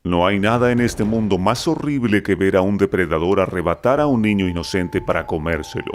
No hay nada en este mundo más horrible que ver a un depredador arrebatar a un niño inocente para comérselo.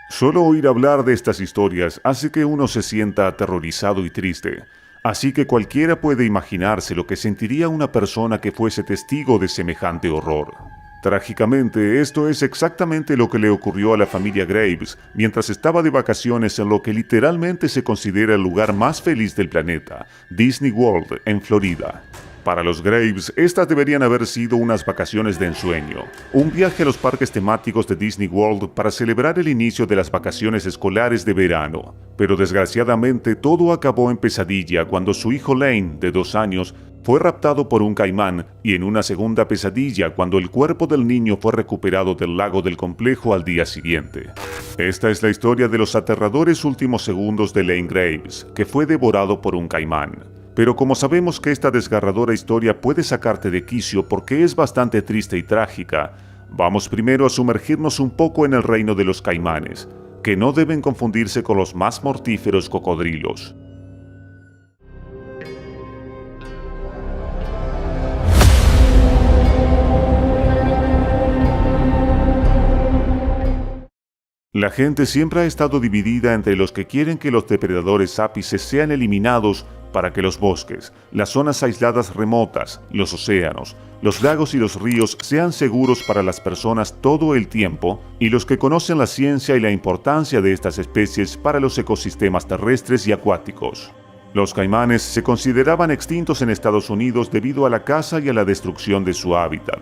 Solo oír hablar de estas historias hace que uno se sienta aterrorizado y triste, así que cualquiera puede imaginarse lo que sentiría una persona que fuese testigo de semejante horror. Trágicamente, esto es exactamente lo que le ocurrió a la familia Graves mientras estaba de vacaciones en lo que literalmente se considera el lugar más feliz del planeta, Disney World, en Florida. Para los Graves, estas deberían haber sido unas vacaciones de ensueño, un viaje a los parques temáticos de Disney World para celebrar el inicio de las vacaciones escolares de verano. Pero desgraciadamente todo acabó en pesadilla cuando su hijo Lane, de 2 años, fue raptado por un caimán y en una segunda pesadilla cuando el cuerpo del niño fue recuperado del lago del complejo al día siguiente. Esta es la historia de los aterradores últimos segundos de Lane Graves, que fue devorado por un caimán. Pero como sabemos que esta desgarradora historia puede sacarte de quicio porque es bastante triste y trágica, vamos primero a sumergirnos un poco en el reino de los caimanes, que no deben confundirse con los más mortíferos cocodrilos. La gente siempre ha estado dividida entre los que quieren que los depredadores ápices sean eliminados para que los bosques, las zonas aisladas remotas, los océanos, los lagos y los ríos sean seguros para las personas todo el tiempo, y los que conocen la ciencia y la importancia de estas especies para los ecosistemas terrestres y acuáticos. Los caimanes se consideraban extintos en Estados Unidos debido a la caza y a la destrucción de su hábitat.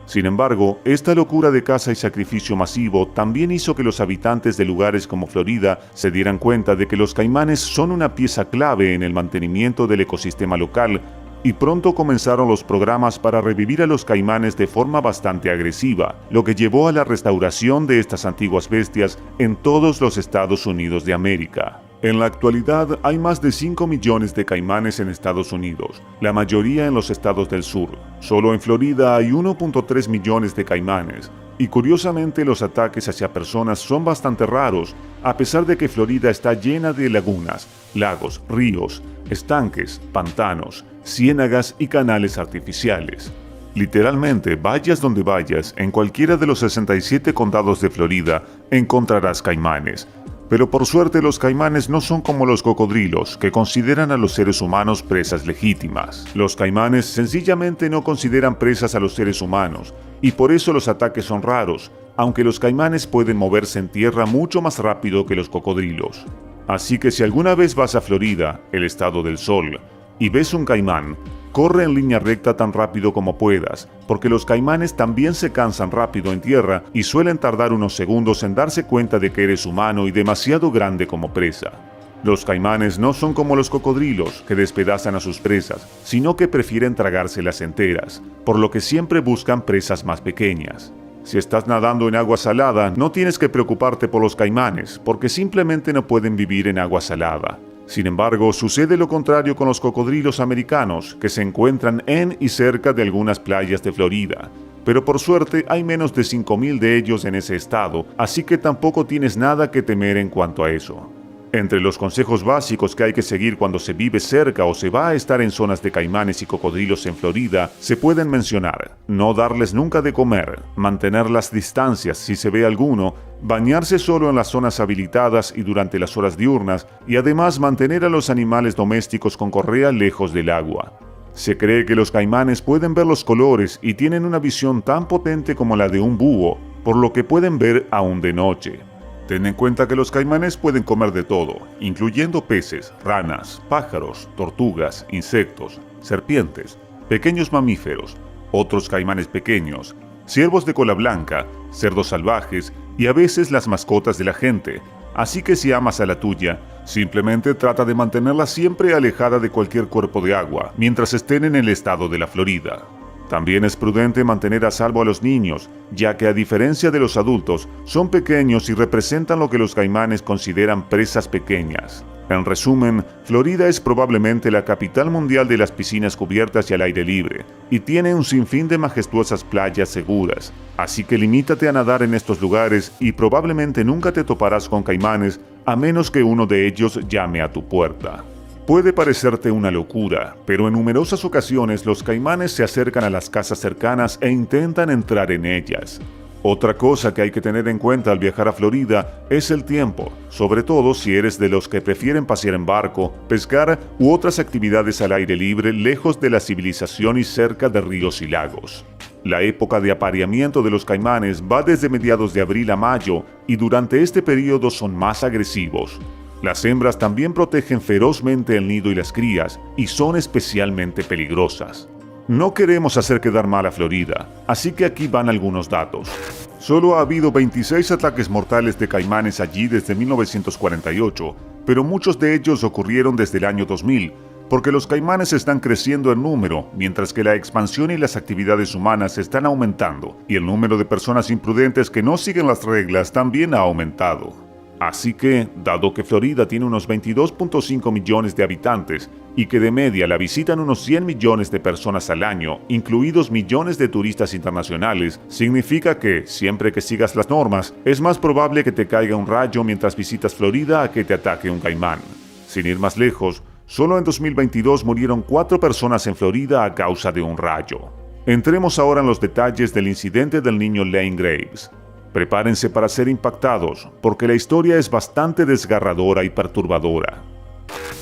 Sin embargo, esta locura de caza y sacrificio masivo también hizo que los habitantes de lugares como Florida se dieran cuenta de que los caimanes son una pieza clave en el mantenimiento del ecosistema local, y pronto comenzaron los programas para revivir a los caimanes de forma bastante agresiva, lo que llevó a la restauración de estas antiguas bestias en todos los Estados Unidos de América. En la actualidad hay más de 5 millones de caimanes en Estados Unidos, la mayoría en los estados del sur. Solo en Florida hay 1.3 millones de caimanes, y curiosamente los ataques hacia personas son bastante raros, a pesar de que Florida está llena de lagunas, lagos, ríos, estanques, pantanos, ciénagas y canales artificiales. Literalmente, vayas donde vayas, en cualquiera de los 67 condados de Florida, encontrarás caimanes. Pero por suerte los caimanes no son como los cocodrilos, que consideran a los seres humanos presas legítimas. Los caimanes sencillamente no consideran presas a los seres humanos, y por eso los ataques son raros, aunque los caimanes pueden moverse en tierra mucho más rápido que los cocodrilos. Así que si alguna vez vas a Florida, el estado del sol, y ves un caimán, corre en línea recta tan rápido como puedas, porque los caimanes también se cansan rápido en tierra y suelen tardar unos segundos en darse cuenta de que eres humano y demasiado grande como presa. Los caimanes no son como los cocodrilos, que despedazan a sus presas, sino que prefieren tragárselas enteras, por lo que siempre buscan presas más pequeñas. Si estás nadando en agua salada, no tienes que preocuparte por los caimanes, porque simplemente no pueden vivir en agua salada. Sin embargo, sucede lo contrario con los cocodrilos americanos, que se encuentran en y cerca de algunas playas de Florida. Pero por suerte hay menos de 5.000 de ellos en ese estado, así que tampoco tienes nada que temer en cuanto a eso. Entre los consejos básicos que hay que seguir cuando se vive cerca o se va a estar en zonas de caimanes y cocodrilos en Florida, se pueden mencionar: no darles nunca de comer, mantener las distancias si se ve alguno, bañarse solo en las zonas habilitadas y durante las horas diurnas, y además mantener a los animales domésticos con correa lejos del agua. Se cree que los caimanes pueden ver los colores y tienen una visión tan potente como la de un búho, por lo que pueden ver aún de noche. Ten en cuenta que los caimanes pueden comer de todo, incluyendo peces, ranas, pájaros, tortugas, insectos, serpientes, pequeños mamíferos, otros caimanes pequeños, ciervos de cola blanca, cerdos salvajes y a veces las mascotas de la gente. Así que si amas a la tuya, simplemente trata de mantenerla siempre alejada de cualquier cuerpo de agua mientras estén en el estado de la Florida. También es prudente mantener a salvo a los niños, ya que a diferencia de los adultos, son pequeños y representan lo que los caimanes consideran presas pequeñas. En resumen, Florida es probablemente la capital mundial de las piscinas cubiertas y al aire libre, y tiene un sinfín de majestuosas playas seguras, así que limítate a nadar en estos lugares y probablemente nunca te toparás con caimanes, a menos que uno de ellos llame a tu puerta. Puede parecerte una locura, pero en numerosas ocasiones los caimanes se acercan a las casas cercanas e intentan entrar en ellas. Otra cosa que hay que tener en cuenta al viajar a Florida es el tiempo, sobre todo si eres de los que prefieren pasear en barco, pescar u otras actividades al aire libre lejos de la civilización y cerca de ríos y lagos. La época de apareamiento de los caimanes va desde mediados de abril a mayo y durante este periodo son más agresivos. Las hembras también protegen ferozmente el nido y las crías y son especialmente peligrosas. No queremos hacer quedar mal a Florida, así que aquí van algunos datos. Solo ha habido 26 ataques mortales de caimanes allí desde 1948, pero muchos de ellos ocurrieron desde el año 2000, porque los caimanes están creciendo en número, mientras que la expansión y las actividades humanas están aumentando, y el número de personas imprudentes que no siguen las reglas también ha aumentado. Así que, dado que Florida tiene unos 22.5 millones de habitantes y que de media la visitan unos 100 millones de personas al año, incluidos millones de turistas internacionales, significa que, siempre que sigas las normas, es más probable que te caiga un rayo mientras visitas Florida a que te ataque un caimán. Sin ir más lejos, solo en 2022 murieron 4 personas en Florida a causa de un rayo. Entremos ahora en los detalles del incidente del niño Lane Graves. Prepárense para ser impactados, porque la historia es bastante desgarradora y perturbadora.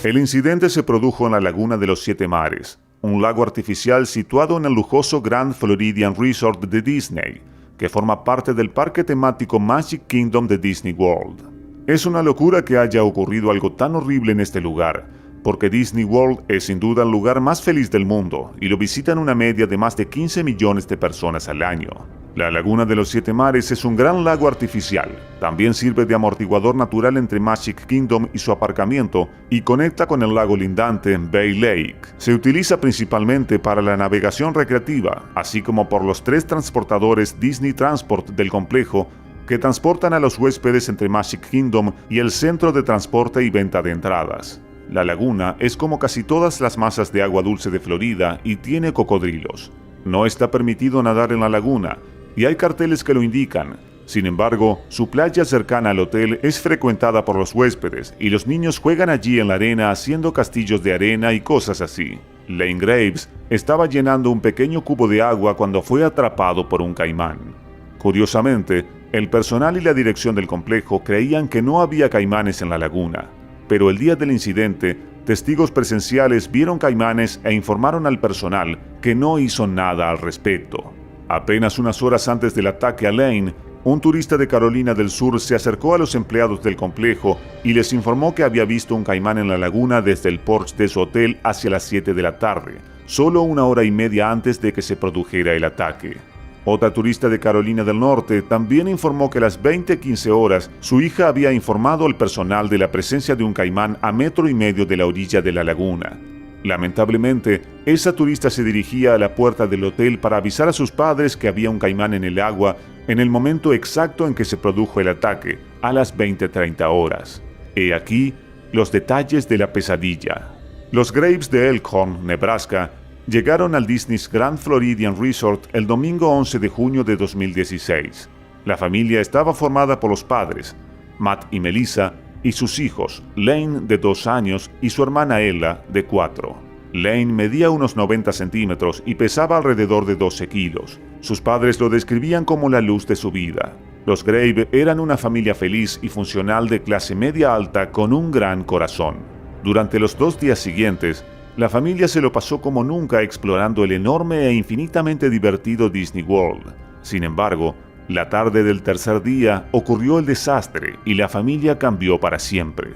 El incidente se produjo en la Laguna de los Siete Mares, un lago artificial situado en el lujoso Grand Floridian Resort de Disney, que forma parte del parque temático Magic Kingdom de Disney World. Es una locura que haya ocurrido algo tan horrible en este lugar, porque Disney World es sin duda el lugar más feliz del mundo y lo visitan una media de más de 15 millones de personas al año. La Laguna de los Siete Mares es un gran lago artificial. También sirve de amortiguador natural entre Magic Kingdom y su aparcamiento y conecta con el lago lindante Bay Lake. Se utiliza principalmente para la navegación recreativa, así como por los 3 transportadores Disney Transport del complejo que transportan a los huéspedes entre Magic Kingdom y el centro de transporte y venta de entradas. La laguna es como casi todas las masas de agua dulce de Florida y tiene cocodrilos. No está permitido nadar en la laguna, y hay carteles que lo indican. Sin embargo, su playa cercana al hotel es frecuentada por los huéspedes y los niños juegan allí en la arena haciendo castillos de arena y cosas así. Lane Graves estaba llenando un pequeño cubo de agua cuando fue atrapado por un caimán. Curiosamente, el personal y la dirección del complejo creían que no había caimanes en la laguna, pero el día del incidente, testigos presenciales vieron caimanes e informaron al personal que no hizo nada al respecto. Apenas unas horas antes del ataque a Lane, un turista de Carolina del Sur se acercó a los empleados del complejo y les informó que había visto un caimán en la laguna desde el porche de su hotel hacia las 7 de la tarde, solo una hora y media antes de que se produjera el ataque. Otra turista de Carolina del Norte también informó que a las 20:15 horas su hija había informado al personal de la presencia de un caimán a 1,5 metros de la orilla de la laguna. Lamentablemente, esa turista se dirigía a la puerta del hotel para avisar a sus padres que había un caimán en el agua en el momento exacto en que se produjo el ataque, a las 20:30 horas. He aquí los detalles de la pesadilla. Los Graves de Elkhorn, Nebraska, llegaron al Disney's Grand Floridian Resort el domingo 11 de junio de 2016. La familia estaba formada por los padres, Matt y Melissa, y sus hijos, Lane de 2 años y su hermana Ella de 4. Lane medía unos 90 centímetros y pesaba alrededor de 12 kilos. Sus padres lo describían como la luz de su vida. Los Grave eran una familia feliz y funcional de clase media alta con un gran corazón. Durante los 2 días siguientes, la familia se lo pasó como nunca explorando el enorme e infinitamente divertido Disney World. Sin embargo, la tarde del tercer día ocurrió el desastre y la familia cambió para siempre.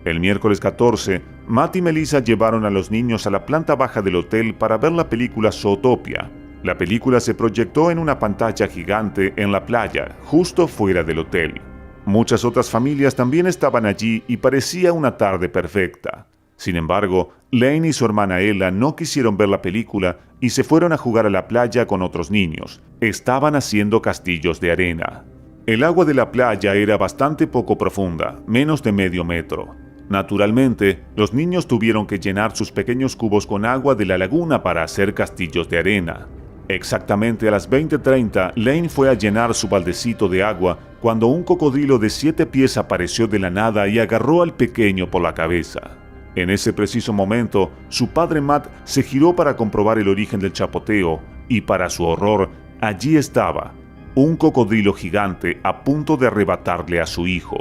El miércoles 14, Matt y Melissa llevaron a los niños a la planta baja del hotel para ver la película Zootopia. La película se proyectó en una pantalla gigante en la playa, justo fuera del hotel. Muchas otras familias también estaban allí y parecía una tarde perfecta. Sin embargo, Lane y su hermana Ella no quisieron ver la película y se fueron a jugar a la playa con otros niños. Estaban haciendo castillos de arena. El agua de la playa era bastante poco profunda, menos de medio metro. Naturalmente, los niños tuvieron que llenar sus pequeños cubos con agua de la laguna para hacer castillos de arena. Exactamente a las 20:30, Lane fue a llenar su baldecito de agua cuando un cocodrilo de 7 pies apareció de la nada y agarró al pequeño por la cabeza. En ese preciso momento, su padre Matt se giró para comprobar el origen del chapoteo y, para su horror, allí estaba, un cocodrilo gigante a punto de arrebatarle a su hijo.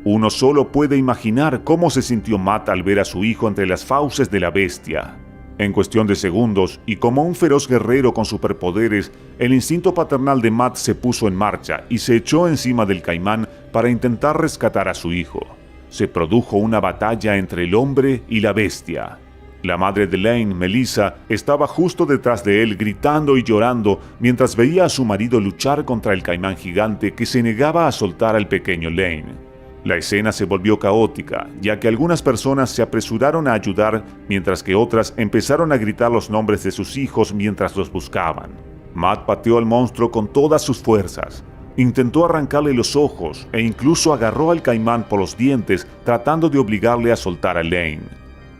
Uno solo puede imaginar cómo se sintió Matt al ver a su hijo entre las fauces de la bestia. En cuestión de segundos, y como un feroz guerrero con superpoderes, el instinto paternal de Matt se puso en marcha y se echó encima del caimán para intentar rescatar a su hijo. Se produjo una batalla entre el hombre y la bestia. La madre de Lane, Melissa, estaba justo detrás de él gritando y llorando mientras veía a su marido luchar contra el caimán gigante que se negaba a soltar al pequeño Lane. La escena se volvió caótica, ya que algunas personas se apresuraron a ayudar, mientras que otras empezaron a gritar los nombres de sus hijos mientras los buscaban. Matt pateó al monstruo con todas sus fuerzas. Intentó arrancarle los ojos e incluso agarró al caimán por los dientes tratando de obligarle a soltar a Lane.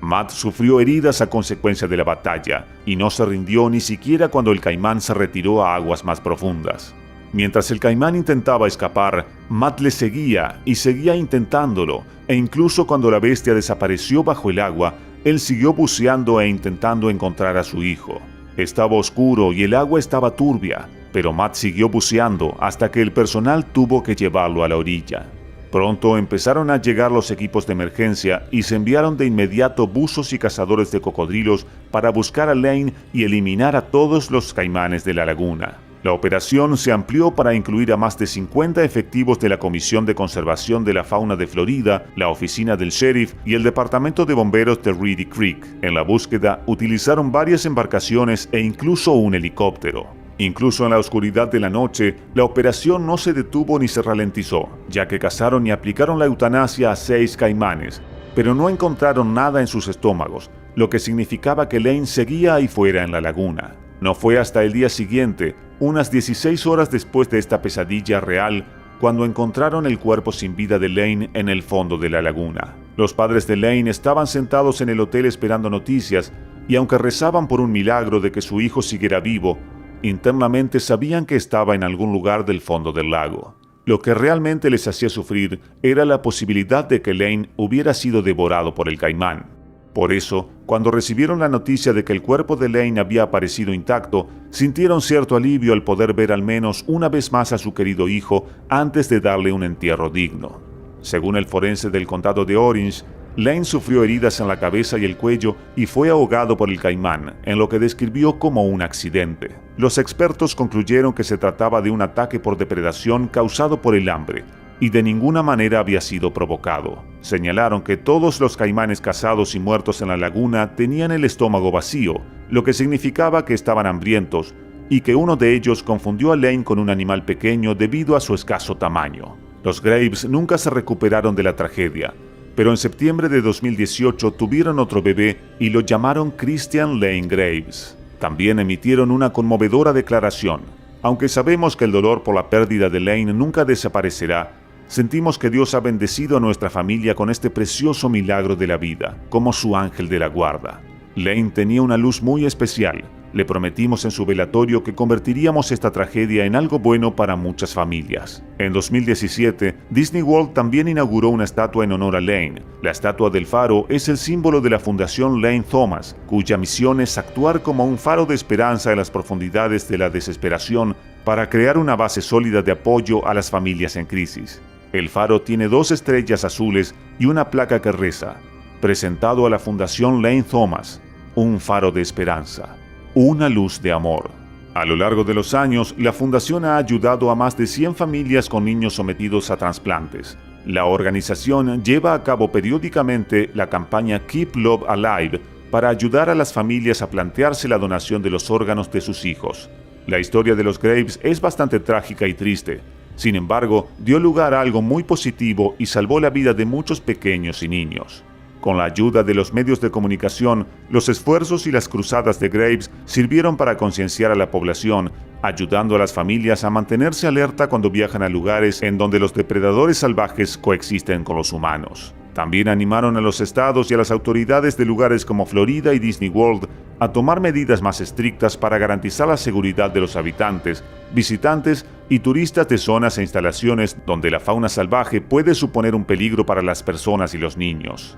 Matt sufrió heridas a consecuencia de la batalla y no se rindió ni siquiera cuando el caimán se retiró a aguas más profundas. Mientras el caimán intentaba escapar, Matt le seguía y seguía intentándolo, e incluso cuando la bestia desapareció bajo el agua, él siguió buceando e intentando encontrar a su hijo. Estaba oscuro y el agua estaba turbia, pero Matt siguió buceando hasta que el personal tuvo que llevarlo a la orilla. Pronto empezaron a llegar los equipos de emergencia y se enviaron de inmediato buzos y cazadores de cocodrilos para buscar a Lane y eliminar a todos los caimanes de la laguna. La operación se amplió para incluir a más de 50 efectivos de la Comisión de Conservación de la Fauna de Florida, la oficina del sheriff y el departamento de bomberos de Reedy Creek. En la búsqueda utilizaron varias embarcaciones e incluso un helicóptero. Incluso en la oscuridad de la noche, la operación no se detuvo ni se ralentizó, ya que cazaron y aplicaron la eutanasia a 6 caimanes, pero no encontraron nada en sus estómagos, lo que significaba que Lane seguía ahí fuera en la laguna. No fue hasta el día siguiente, unas 16 horas después de esta pesadilla real, cuando encontraron el cuerpo sin vida de Lane en el fondo de la laguna. Los padres de Lane estaban sentados en el hotel esperando noticias, y aunque rezaban por un milagro de que su hijo siguiera vivo, internamente sabían que estaba en algún lugar del fondo del lago. Lo que realmente les hacía sufrir era la posibilidad de que Lane hubiera sido devorado por el caimán. Por eso, cuando recibieron la noticia de que el cuerpo de Lane había aparecido intacto, sintieron cierto alivio al poder ver al menos una vez más a su querido hijo antes de darle un entierro digno. Según el forense del condado de Orange, Lane sufrió heridas en la cabeza y el cuello y fue ahogado por el caimán, en lo que describió como un accidente. Los expertos concluyeron que se trataba de un ataque por depredación causado por el hambre, y de ninguna manera había sido provocado. Señalaron que todos los caimanes cazados y muertos en la laguna tenían el estómago vacío, lo que significaba que estaban hambrientos, y que uno de ellos confundió a Lane con un animal pequeño debido a su escaso tamaño. Los Graves nunca se recuperaron de la tragedia, pero en septiembre de 2018 tuvieron otro bebé y lo llamaron Christian Lane Graves. También emitieron una conmovedora declaración. Aunque sabemos que el dolor por la pérdida de Lane nunca desaparecerá, sentimos que Dios ha bendecido a nuestra familia con este precioso milagro de la vida, como su ángel de la guarda. Lane tenía una luz muy especial. Le prometimos en su velatorio que convertiríamos esta tragedia en algo bueno para muchas familias. En 2017, Disney World también inauguró una estatua en honor a Lane. La estatua del faro es el símbolo de la Fundación Lane Thomas, cuya misión es actuar como un faro de esperanza en las profundidades de la desesperación para crear una base sólida de apoyo a las familias en crisis. El faro tiene 2 estrellas azules y una placa que reza: presentado a la Fundación Lane Thomas, un faro de esperanza. Una luz de amor. A lo largo de los años, la fundación ha ayudado a más de 100 familias con niños sometidos a trasplantes. La organización lleva a cabo periódicamente la campaña Keep Love Alive para ayudar a las familias a plantearse la donación de los órganos de sus hijos. La historia de los Graves es bastante trágica y triste. Sin embargo, dio lugar a algo muy positivo y salvó la vida de muchos pequeños y niños. Con la ayuda de los medios de comunicación, los esfuerzos y las cruzadas de Graves sirvieron para concienciar a la población, ayudando a las familias a mantenerse alerta cuando viajan a lugares en donde los depredadores salvajes coexisten con los humanos. También animaron a los estados y a las autoridades de lugares como Florida y Disney World a tomar medidas más estrictas para garantizar la seguridad de los habitantes, visitantes y turistas de zonas e instalaciones donde la fauna salvaje puede suponer un peligro para las personas y los niños.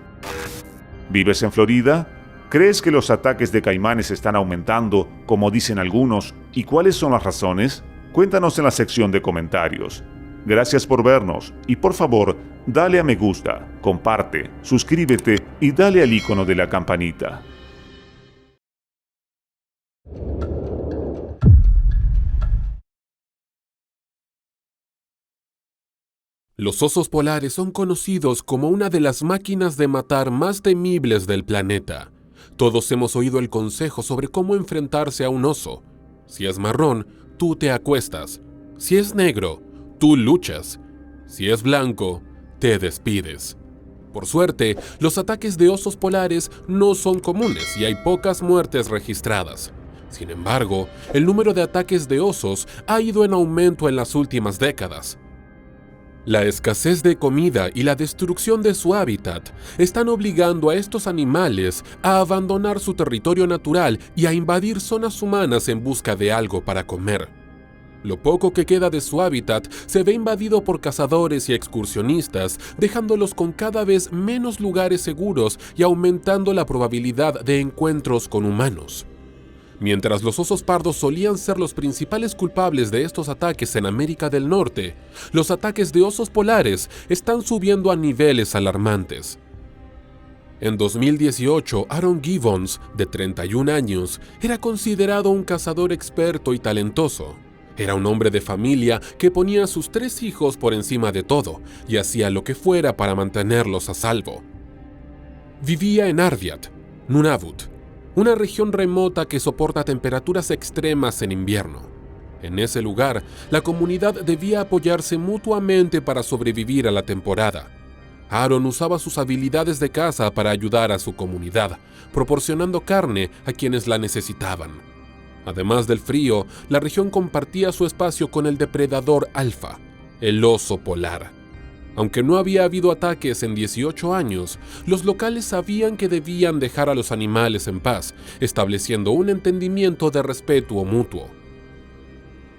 ¿Vives en Florida? ¿Crees que los ataques de caimanes están aumentando, como dicen algunos? ¿Y cuáles son las razones? Cuéntanos en la sección de comentarios. Gracias por vernos y por favor, dale a me gusta, comparte, suscríbete y dale al icono de la campanita. Los osos polares son conocidos como una de las máquinas de matar más temibles del planeta. Todos hemos oído el consejo sobre cómo enfrentarse a un oso. Si es marrón, tú te acuestas. Si es negro, tú luchas. Si es blanco, te despides. Por suerte, los ataques de osos polares no son comunes y hay pocas muertes registradas. Sin embargo, el número de ataques de osos ha ido en aumento en las últimas décadas. La escasez de comida y la destrucción de su hábitat están obligando a estos animales a abandonar su territorio natural y a invadir zonas humanas en busca de algo para comer. Lo poco que queda de su hábitat se ve invadido por cazadores y excursionistas, dejándolos con cada vez menos lugares seguros y aumentando la probabilidad de encuentros con humanos. Mientras los osos pardos solían ser los principales culpables de estos ataques en América del Norte, los ataques de osos polares están subiendo a niveles alarmantes. En 2018, Aaron Gibbons, de 31 años, era considerado un cazador experto y talentoso. Era un hombre de familia que ponía a sus 3 hijos por encima de todo y hacía lo que fuera para mantenerlos a salvo. Vivía en Arviat, Nunavut, una región remota que soporta temperaturas extremas en invierno. En ese lugar, la comunidad debía apoyarse mutuamente para sobrevivir a la temporada. Aaron usaba sus habilidades de caza para ayudar a su comunidad, proporcionando carne a quienes la necesitaban. Además del frío, la región compartía su espacio con el depredador alfa, el oso polar. Aunque no había habido ataques en 18 años, los locales sabían que debían dejar a los animales en paz, estableciendo un entendimiento de respeto mutuo.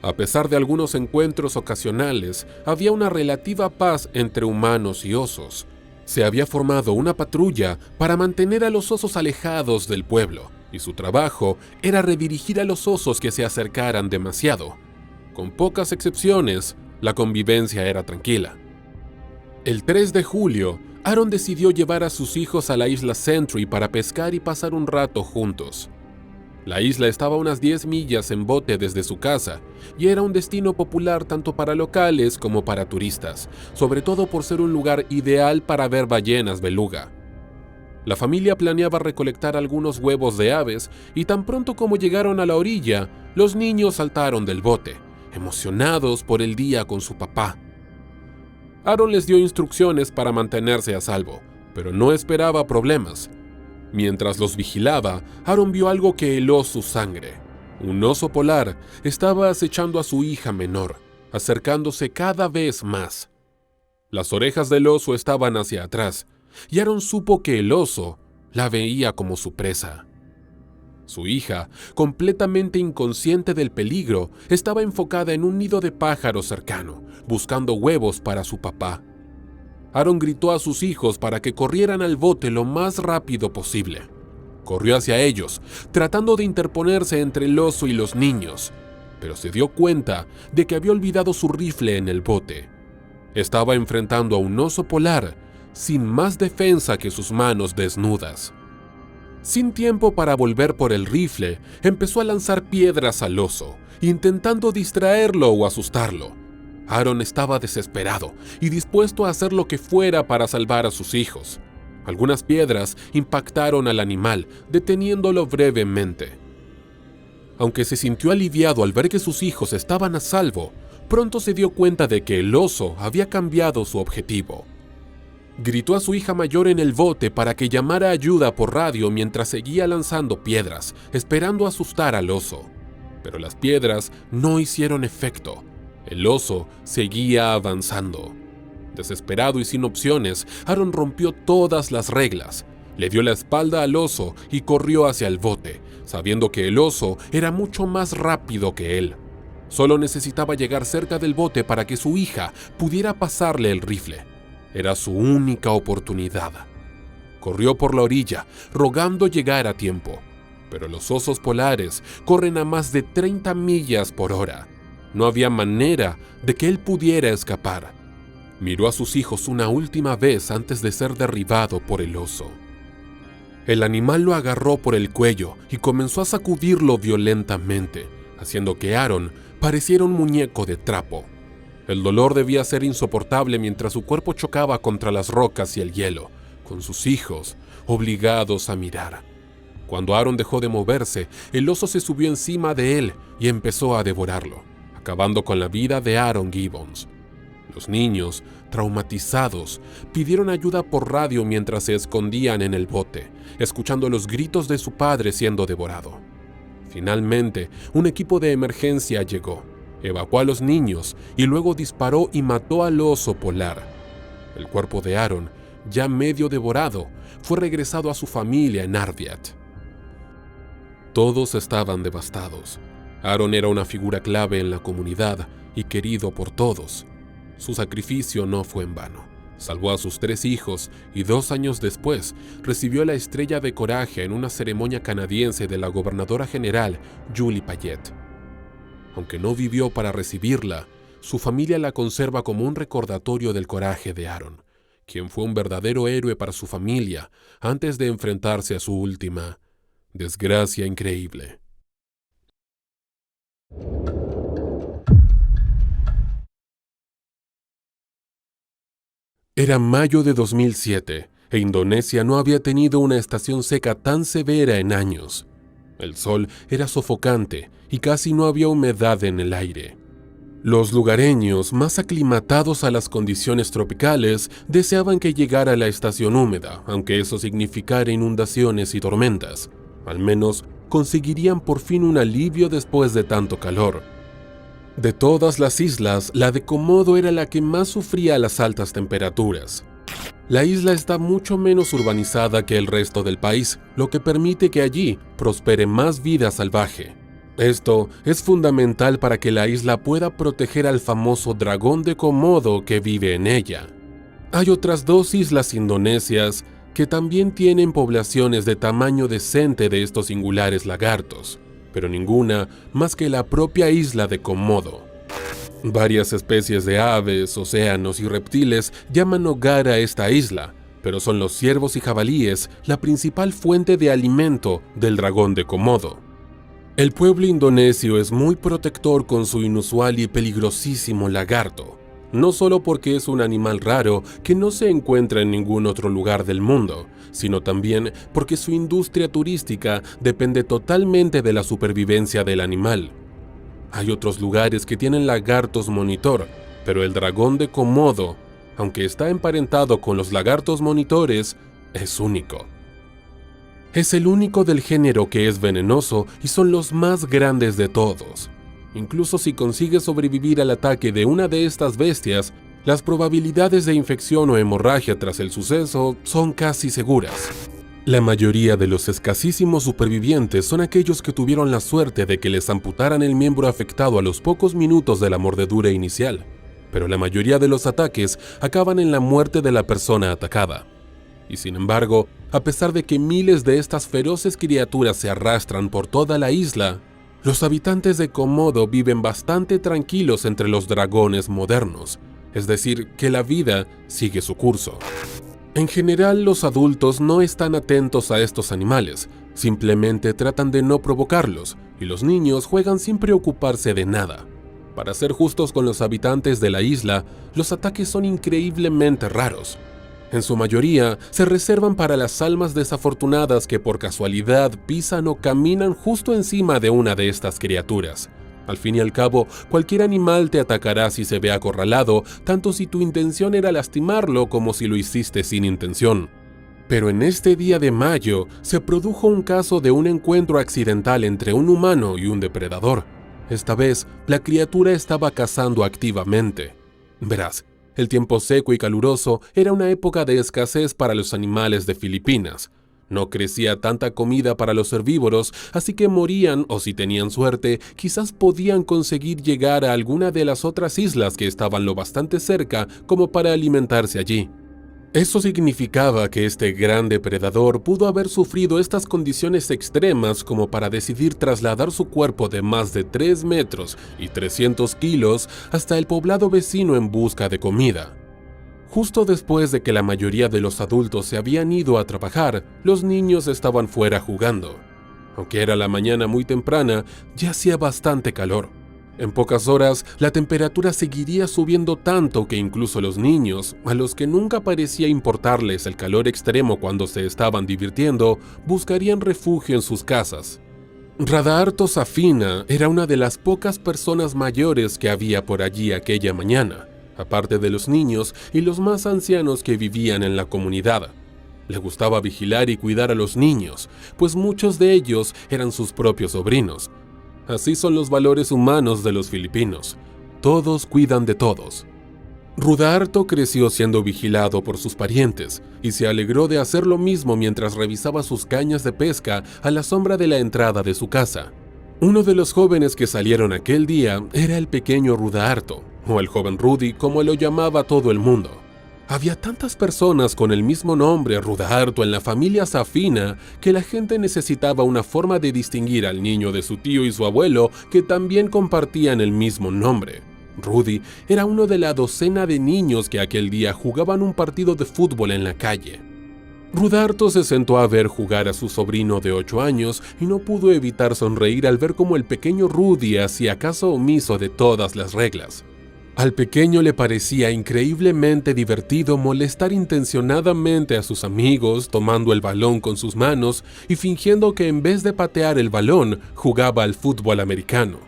A pesar de algunos encuentros ocasionales, había una relativa paz entre humanos y osos. Se había formado una patrulla para mantener a los osos alejados del pueblo, y su trabajo era redirigir a los osos que se acercaran demasiado. Con pocas excepciones, la convivencia era tranquila. El 3 de julio, Aaron decidió llevar a sus hijos a la isla Sentry para pescar y pasar un rato juntos. La isla estaba a unas 10 millas en bote desde su casa y era un destino popular tanto para locales como para turistas, sobre todo por ser un lugar ideal para ver ballenas beluga. La familia planeaba recolectar algunos huevos de aves y tan pronto como llegaron a la orilla, los niños saltaron del bote, emocionados por el día con su papá. Aaron les dio instrucciones para mantenerse a salvo, pero no esperaba problemas. Mientras los vigilaba, Aaron vio algo que heló su sangre. Un oso polar estaba acechando a su hija menor, acercándose cada vez más. Las orejas del oso estaban hacia atrás, y Aaron supo que el oso la veía como su presa. Su hija, completamente inconsciente del peligro, estaba enfocada en un nido de pájaros cercano, buscando huevos para su papá. Aaron gritó a sus hijos para que corrieran al bote lo más rápido posible. Corrió hacia ellos, tratando de interponerse entre el oso y los niños, pero se dio cuenta de que había olvidado su rifle en el bote. Estaba enfrentando a un oso polar sin más defensa que sus manos desnudas. Sin tiempo para volver por el rifle, empezó a lanzar piedras al oso, intentando distraerlo o asustarlo. Aaron estaba desesperado y dispuesto a hacer lo que fuera para salvar a sus hijos. Algunas piedras impactaron al animal, deteniéndolo brevemente. Aunque se sintió aliviado al ver que sus hijos estaban a salvo, pronto se dio cuenta de que el oso había cambiado su objetivo. Gritó a su hija mayor en el bote para que llamara ayuda por radio mientras seguía lanzando piedras, esperando asustar al oso. Pero las piedras no hicieron efecto. El oso seguía avanzando. Desesperado y sin opciones, Aaron rompió todas las reglas. Le dio la espalda al oso y corrió hacia el bote, sabiendo que el oso era mucho más rápido que él. Solo necesitaba llegar cerca del bote para que su hija pudiera pasarle el rifle. Era su única oportunidad. Corrió por la orilla, rogando llegar a tiempo. Pero los osos polares corren a más de 30 millas por hora. No había manera de que él pudiera escapar. Miró a sus hijos una última vez antes de ser derribado por el oso. El animal lo agarró por el cuello y comenzó a sacudirlo violentamente, haciendo que Aaron pareciera un muñeco de trapo. El dolor debía ser insoportable mientras su cuerpo chocaba contra las rocas y el hielo, con sus hijos obligados a mirar. Cuando Aaron dejó de moverse, el oso se subió encima de él y empezó a devorarlo, acabando con la vida de Aaron Gibbons. Los niños, traumatizados, pidieron ayuda por radio mientras se escondían en el bote, escuchando los gritos de su padre siendo devorado. Finalmente, un equipo de emergencia llegó, evacuó a los niños y luego disparó y mató al oso polar. El cuerpo de Aaron, ya medio devorado, fue regresado a su familia en Arviat. Todos estaban devastados. Aaron era una figura clave en la comunidad y querido por todos. Su sacrificio no fue en vano. Salvó a sus 3 hijos y 2 años después recibió la Estrella de Coraje en una ceremonia canadiense de la gobernadora general Julie Payette. Aunque no vivió para recibirla, su familia la conserva como un recordatorio del coraje de Aaron, quien fue un verdadero héroe para su familia antes de enfrentarse a su última desgracia increíble. Era mayo de 2007 e Indonesia no había tenido una estación seca tan severa en años. El sol era sofocante y casi no había humedad en el aire. Los lugareños, más aclimatados a las condiciones tropicales, deseaban que llegara la estación húmeda, aunque eso significara inundaciones y tormentas. Al menos conseguirían por fin un alivio después de tanto calor. De todas las islas, la de Komodo era la que más sufría las altas temperaturas. La isla está mucho menos urbanizada que el resto del país, lo que permite que allí prospere más vida salvaje. Esto es fundamental para que la isla pueda proteger al famoso dragón de Komodo que vive en ella. Hay otras 2 islas indonesias que también tienen poblaciones de tamaño decente de estos singulares lagartos, pero ninguna más que la propia isla de Komodo. Varias especies de aves, océanos y reptiles llaman hogar a esta isla, pero son los ciervos y jabalíes la principal fuente de alimento del dragón de Komodo. El pueblo indonesio es muy protector con su inusual y peligrosísimo lagarto, no solo porque es un animal raro que no se encuentra en ningún otro lugar del mundo, sino también porque su industria turística depende totalmente de la supervivencia del animal. Hay otros lugares que tienen lagartos monitor, pero el dragón de Komodo, aunque está emparentado con los lagartos monitores, es único. Es el único del género que es venenoso y son los más grandes de todos. Incluso si consigue sobrevivir al ataque de una de estas bestias, las probabilidades de infección o hemorragia tras el suceso son casi seguras. La mayoría de los escasísimos supervivientes son aquellos que tuvieron la suerte de que les amputaran el miembro afectado a los pocos minutos de la mordedura inicial, pero la mayoría de los ataques acaban en la muerte de la persona atacada. Y sin embargo, a pesar de que miles de estas feroces criaturas se arrastran por toda la isla, los habitantes de Komodo viven bastante tranquilos entre los dragones modernos, es decir, que la vida sigue su curso. En general, los adultos no están atentos a estos animales, simplemente tratan de no provocarlos, y los niños juegan sin preocuparse de nada. Para ser justos con los habitantes de la isla, los ataques son increíblemente raros. En su mayoría, se reservan para las almas desafortunadas que por casualidad pisan o caminan justo encima de una de estas criaturas. Al fin y al cabo, cualquier animal te atacará si se ve acorralado, tanto si tu intención era lastimarlo como si lo hiciste sin intención. Pero en este día de mayo, se produjo un caso de un encuentro accidental entre un humano y un depredador. Esta vez, la criatura estaba cazando activamente. Verás, el tiempo seco y caluroso era una época de escasez para los animales de Filipinas. No crecía tanta comida para los herbívoros, así que morían o si tenían suerte, quizás podían conseguir llegar a alguna de las otras islas que estaban lo bastante cerca como para alimentarse allí. Eso significaba que este gran depredador pudo haber sufrido estas condiciones extremas como para decidir trasladar su cuerpo de más de 3 metros y 300 kilos hasta el poblado vecino en busca de comida. Justo después de que la mayoría de los adultos se habían ido a trabajar, los niños estaban fuera jugando. Aunque era la mañana muy temprana, ya hacía bastante calor. En pocas horas, la temperatura seguiría subiendo tanto que incluso los niños, a los que nunca parecía importarles el calor extremo cuando se estaban divirtiendo, buscarían refugio en sus casas. Radaarto Safina era una de las pocas personas mayores que había por allí aquella mañana, aparte de los niños y los más ancianos que vivían en la comunidad. Le gustaba vigilar y cuidar a los niños, pues muchos de ellos eran sus propios sobrinos. Así son los valores humanos de los filipinos. Todos cuidan de todos. Rudaarto creció siendo vigilado por sus parientes y se alegró de hacer lo mismo mientras revisaba sus cañas de pesca a la sombra de la entrada de su casa. Uno de los jóvenes que salieron aquel día era el pequeño Rudaarto, o el joven Rudy como lo llamaba todo el mundo. Había tantas personas con el mismo nombre Rudaarto en la familia Safina que la gente necesitaba una forma de distinguir al niño de su tío y su abuelo que también compartían el mismo nombre. Rudy era uno de la docena de niños que aquel día jugaban un partido de fútbol en la calle. Rudaarto se sentó a ver jugar a su sobrino de 8 años y no pudo evitar sonreír al ver cómo el pequeño Rudy hacía caso omiso de todas las reglas. Al pequeño le parecía increíblemente divertido molestar intencionadamente a sus amigos tomando el balón con sus manos y fingiendo que en vez de patear el balón jugaba al fútbol americano.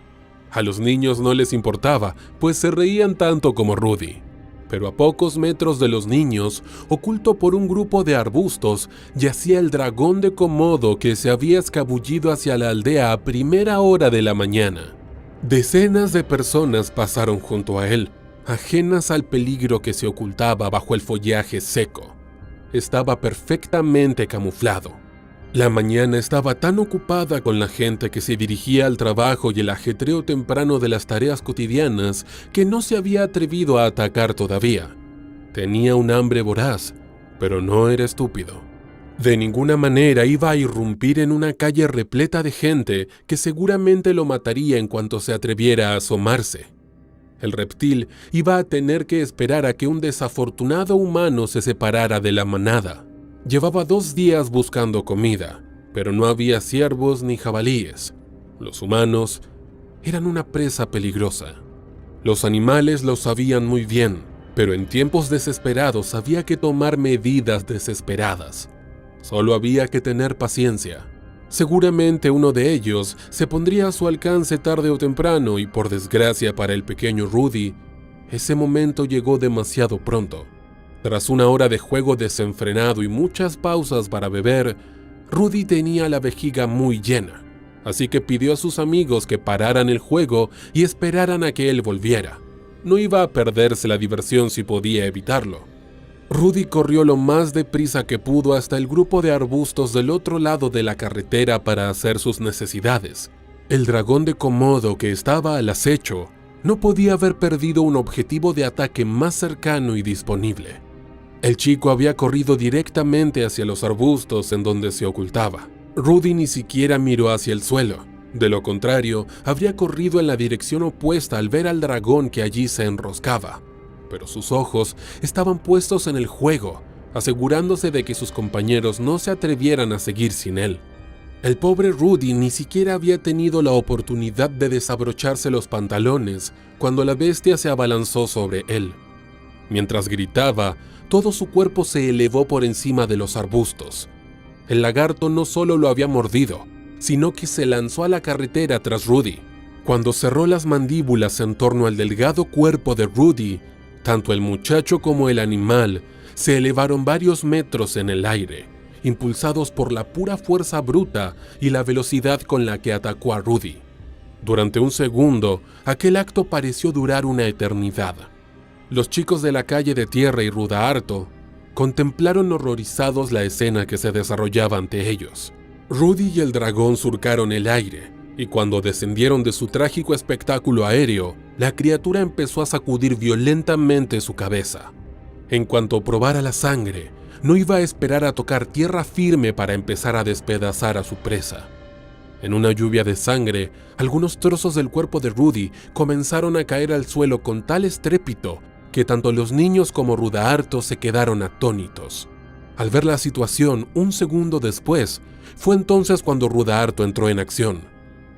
A los niños no les importaba, pues se reían tanto como Rudy. Pero a pocos metros de los niños, oculto por un grupo de arbustos, yacía el dragón de Komodo que se había escabullido hacia la aldea a primera hora de la mañana. Decenas de personas pasaron junto a él, ajenas al peligro que se ocultaba bajo el follaje seco. Estaba perfectamente camuflado. La mañana estaba tan ocupada con la gente que se dirigía al trabajo y el ajetreo temprano de las tareas cotidianas que no se había atrevido a atacar todavía. Tenía un hambre voraz, pero no era estúpido. De ninguna manera iba a irrumpir en una calle repleta de gente que seguramente lo mataría en cuanto se atreviera a asomarse. El reptil iba a tener que esperar a que un desafortunado humano se separara de la manada. Llevaba 2 días buscando comida, pero no había ciervos ni jabalíes. Los humanos eran una presa peligrosa. Los animales lo sabían muy bien, pero en tiempos desesperados había que tomar medidas desesperadas. Solo había que tener paciencia. Seguramente uno de ellos se pondría a su alcance tarde o temprano y por desgracia para el pequeño Rudy, ese momento llegó demasiado pronto. Tras una hora de juego desenfrenado y muchas pausas para beber, Rudy tenía la vejiga muy llena, así que pidió a sus amigos que pararan el juego y esperaran a que él volviera. No iba a perderse la diversión si podía evitarlo. Rudy corrió lo más deprisa que pudo hasta el grupo de arbustos del otro lado de la carretera para hacer sus necesidades. El dragón de Komodo que estaba al acecho no podía haber perdido un objetivo de ataque más cercano y disponible. El chico había corrido directamente hacia los arbustos en donde se ocultaba. Rudy ni siquiera miró hacia el suelo. De lo contrario, habría corrido en la dirección opuesta al ver al dragón que allí se enroscaba. Pero sus ojos estaban puestos en el juego, asegurándose de que sus compañeros no se atrevieran a seguir sin él. El pobre Rudy ni siquiera había tenido la oportunidad de desabrocharse los pantalones cuando la bestia se abalanzó sobre él. Mientras gritaba, todo su cuerpo se elevó por encima de los arbustos. El lagarto no solo lo había mordido, sino que se lanzó a la carretera tras Rudy. Cuando cerró las mandíbulas en torno al delgado cuerpo de Rudy, tanto el muchacho como el animal se elevaron varios metros en el aire, impulsados por la pura fuerza bruta y la velocidad con la que atacó a Rudy. Durante un segundo, aquel acto pareció durar una eternidad. Los chicos de la calle de tierra y Rudaarto contemplaron horrorizados la escena que se desarrollaba ante ellos. Rudy y el dragón surcaron el aire, y cuando descendieron de su trágico espectáculo aéreo, la criatura empezó a sacudir violentamente su cabeza. En cuanto probara la sangre, no iba a esperar a tocar tierra firme para empezar a despedazar a su presa. En una lluvia de sangre, algunos trozos del cuerpo de Rudy comenzaron a caer al suelo con tal estrépito que tanto los niños como Rudaarto se quedaron atónitos. Al ver la situación, un segundo después, fue entonces cuando Rudaarto entró en acción.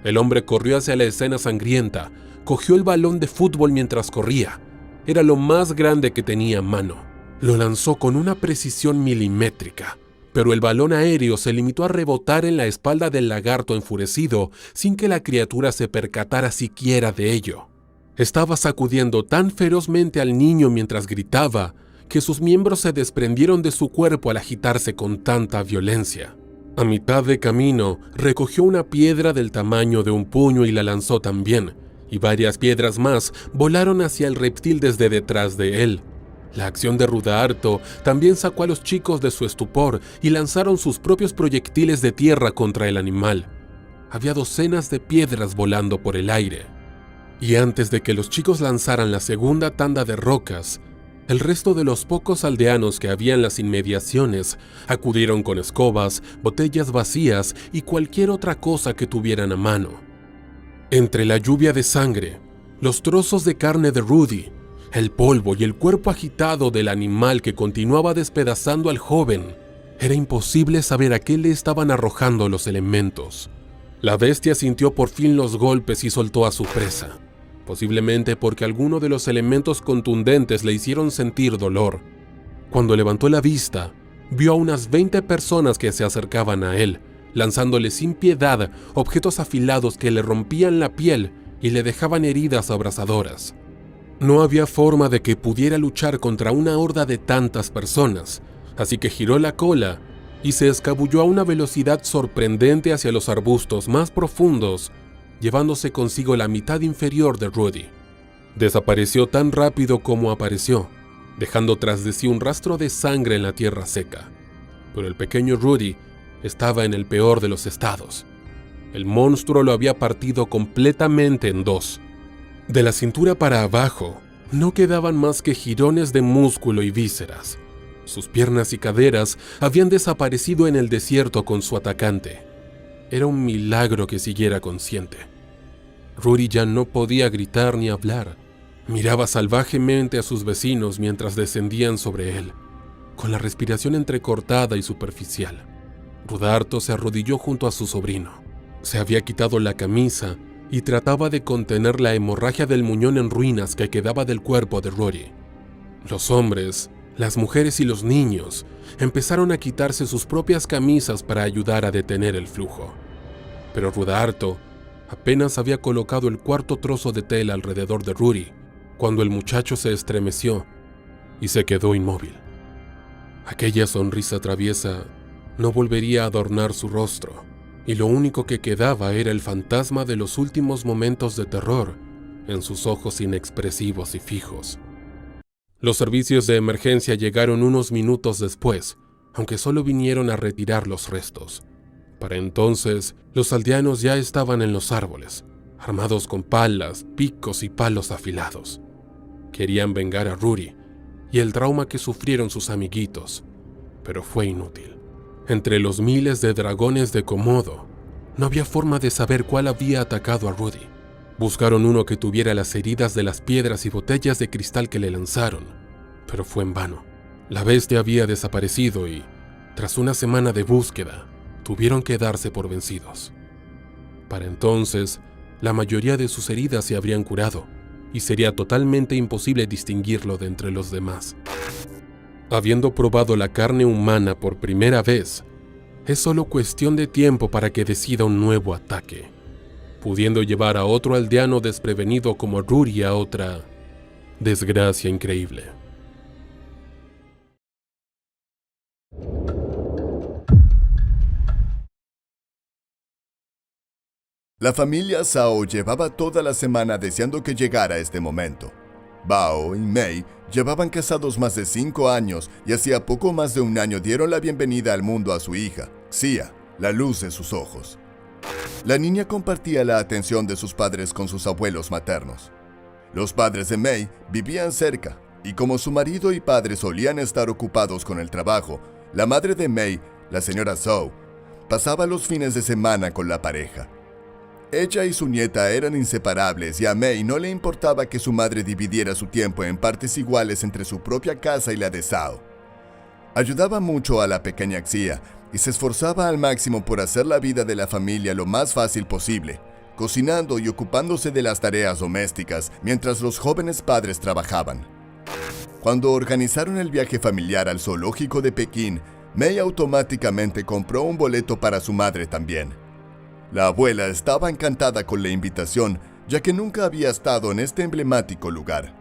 El hombre corrió hacia la escena sangrienta, cogió el balón de fútbol mientras corría. Era lo más grande que tenía a mano. Lo lanzó con una precisión milimétrica, pero el balón aéreo se limitó a rebotar en la espalda del lagarto enfurecido sin que la criatura se percatara siquiera de ello. Estaba sacudiendo tan ferozmente al niño mientras gritaba que sus miembros se desprendieron de su cuerpo al agitarse con tanta violencia. A mitad de camino, recogió una piedra del tamaño de un puño y la lanzó también, y varias piedras más volaron hacia el reptil desde detrás de él. La acción de Rudaarto también sacó a los chicos de su estupor y lanzaron sus propios proyectiles de tierra contra el animal. Había docenas de piedras volando por el aire. Y antes de que los chicos lanzaran la segunda tanda de rocas, el resto de los pocos aldeanos que había en las inmediaciones acudieron con escobas, botellas vacías y cualquier otra cosa que tuvieran a mano. Entre la lluvia de sangre, los trozos de carne de Rudy, el polvo y el cuerpo agitado del animal que continuaba despedazando al joven, era imposible saber a qué le estaban arrojando los elementos. La bestia sintió por fin los golpes y soltó a su presa, posiblemente porque alguno de los elementos contundentes le hicieron sentir dolor. Cuando levantó la vista, vio a unas 20 personas que se acercaban a él, lanzándole sin piedad objetos afilados que le rompían la piel y le dejaban heridas abrasadoras. No había forma de que pudiera luchar contra una horda de tantas personas, así que giró la cola y se escabulló a una velocidad sorprendente hacia los arbustos más profundos, llevándose consigo la mitad inferior de Rudy. Desapareció tan rápido como apareció, dejando tras de sí un rastro de sangre en la tierra seca. Pero el pequeño Rudy estaba en el peor de los estados. El monstruo lo había partido completamente en dos. De la cintura para abajo, no quedaban más que jirones de músculo y vísceras. Sus piernas y caderas habían desaparecido en el desierto con su atacante. Era un milagro que siguiera consciente. Rudy ya no podía gritar ni hablar. Miraba salvajemente a sus vecinos mientras descendían sobre él, con la respiración entrecortada y superficial. Rudaarto se arrodilló junto a su sobrino. Se había quitado la camisa y trataba de contener la hemorragia del muñón en ruinas que quedaba del cuerpo de Rudy. Los hombres, las mujeres y los niños empezaron a quitarse sus propias camisas para ayudar a detener el flujo. Pero Rudaarto apenas había colocado el cuarto trozo de tela alrededor de Rudy cuando el muchacho se estremeció y se quedó inmóvil. Aquella sonrisa traviesa no volvería a adornar su rostro, y lo único que quedaba era el fantasma de los últimos momentos de terror en sus ojos inexpresivos y fijos. Los servicios de emergencia llegaron unos minutos después, aunque solo vinieron a retirar los restos. Para entonces, los aldeanos ya estaban en los árboles, armados con palas, picos y palos afilados. Querían vengar a Rudy y el trauma que sufrieron sus amiguitos, pero fue inútil. Entre los miles de dragones de Komodo, no había forma de saber cuál había atacado a Rudy. Buscaron uno que tuviera las heridas de las piedras y botellas de cristal que le lanzaron, pero fue en vano. La bestia había desaparecido y, tras una semana de búsqueda, tuvieron que darse por vencidos. Para entonces, la mayoría de sus heridas se habrían curado, y sería totalmente imposible distinguirlo de entre los demás. Habiendo probado la carne humana por primera vez, es solo cuestión de tiempo para que decida un nuevo ataque, pudiendo llevar a otro aldeano desprevenido como Rudy a otra desgracia increíble. La familia Zhao llevaba toda la semana deseando que llegara este momento. Bao y Mei llevaban casados más de 5 años y hacía poco más de un año dieron la bienvenida al mundo a su hija, Xia, la luz de sus ojos. La niña compartía la atención de sus padres con sus abuelos maternos. Los padres de Mei vivían cerca, Y como su marido y padre solían estar ocupados con el trabajo, la madre de May, la señora Zhou, pasaba los fines de semana con la pareja. Ella y su nieta eran inseparables y a May no le importaba que su madre dividiera su tiempo en partes iguales entre su propia casa y la de Zhao. Ayudaba mucho a la pequeña Xia y se esforzaba al máximo por hacer la vida de la familia lo más fácil posible, cocinando y ocupándose de las tareas domésticas mientras los jóvenes padres trabajaban. Cuando organizaron el viaje familiar al zoológico de Pekín, May automáticamente compró un boleto para su madre también. La abuela estaba encantada con la invitación, ya que nunca había estado en este emblemático lugar.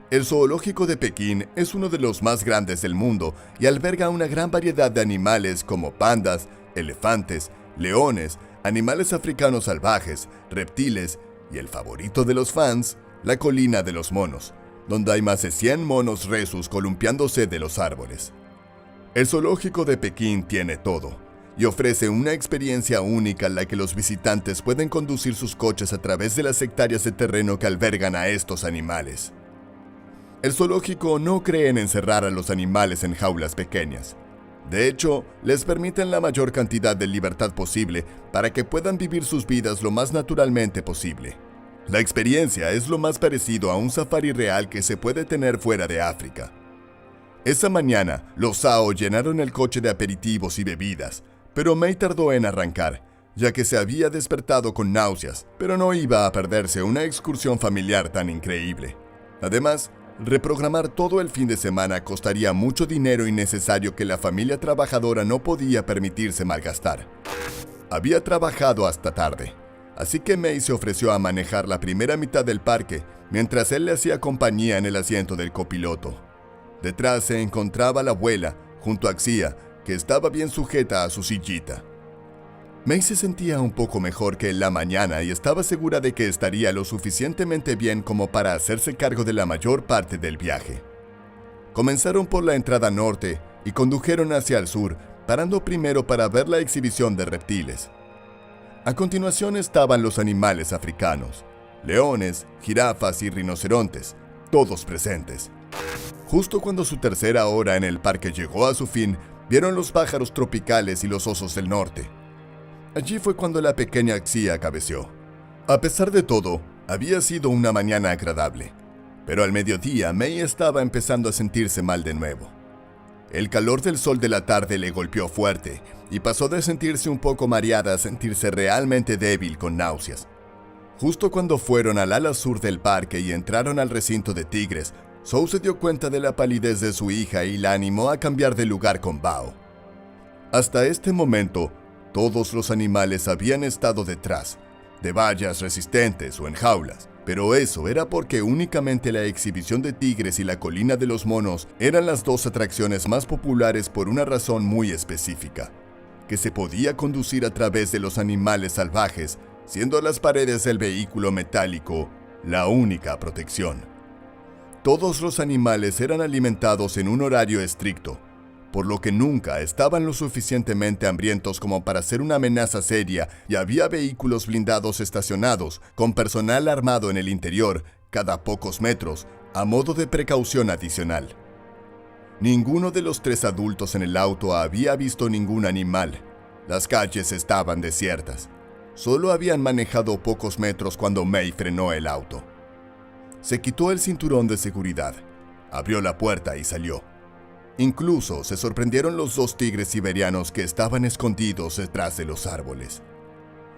El zoológico de Pekín es uno de los más grandes del mundo y alberga una gran variedad de animales como pandas, elefantes, leones, animales africanos salvajes, reptiles y el favorito de los fans, la colina de los monos, donde hay más de 100 monos rhesus columpiándose de los árboles. El zoológico de Pekín tiene todo y ofrece una experiencia única en la que los visitantes pueden conducir sus coches a través de las hectáreas de terreno que albergan a estos animales. El zoológico no cree en encerrar a los animales en jaulas pequeñas. De hecho, les permiten la mayor cantidad de libertad posible para que puedan vivir sus vidas lo más naturalmente posible. La experiencia es lo más parecido a un safari real que se puede tener fuera de África. Esa mañana, los Zhao llenaron el coche de aperitivos y bebidas, pero May tardó en arrancar, ya que se había despertado con náuseas, pero no iba a perderse una excursión familiar tan increíble. Además, reprogramar todo el fin de semana costaría mucho dinero innecesario que la familia trabajadora no podía permitirse malgastar. Había trabajado hasta tarde, así que May se ofreció a manejar la primera mitad del parque, mientras él le hacía compañía en el asiento del copiloto. Detrás se encontraba la abuela, junto a Xia, que estaba bien sujeta a su sillita. May se sentía un poco mejor que en la mañana y estaba segura de que estaría lo suficientemente bien como para hacerse cargo de la mayor parte del viaje. Comenzaron por la entrada norte y condujeron hacia el sur, parando primero para ver la exhibición de reptiles. A continuación estaban los animales africanos, leones, jirafas y rinocerontes, todos presentes. Justo cuando su tercera hora en el parque llegó a su fin, vieron los pájaros tropicales y los osos del norte. Allí fue cuando la pequeña Xia cabeceó. A pesar de todo, había sido una mañana agradable, pero al mediodía May estaba empezando a sentirse mal de nuevo. El calor del sol de la tarde le golpeó fuerte y pasó de sentirse un poco mareada a sentirse realmente débil con náuseas. Justo cuando fueron al ala sur del parque y entraron al recinto de tigres, Zhou se dio cuenta de la palidez de su hija y la animó a cambiar de lugar con Bao. Hasta este momento, todos los animales habían estado detrás, de vallas resistentes o en jaulas, pero eso era porque únicamente la exhibición de tigres y la colina de los monos eran las dos atracciones más populares por una razón muy específica, que se podía conducir a través de los animales salvajes, siendo las paredes del vehículo metálico la única protección. Todos los animales eran alimentados en un horario estricto, por lo que nunca estaban lo suficientemente hambrientos como para ser una amenaza seria y había vehículos blindados estacionados con personal armado en el interior cada pocos metros a modo de precaución adicional. Ninguno de los 3 adultos en el auto había visto ningún animal. Las calles estaban desiertas. Solo habían manejado pocos metros cuando May frenó el auto. Se quitó el cinturón de seguridad, abrió la puerta y salió. Incluso se sorprendieron los 2 tigres siberianos que estaban escondidos detrás de los árboles.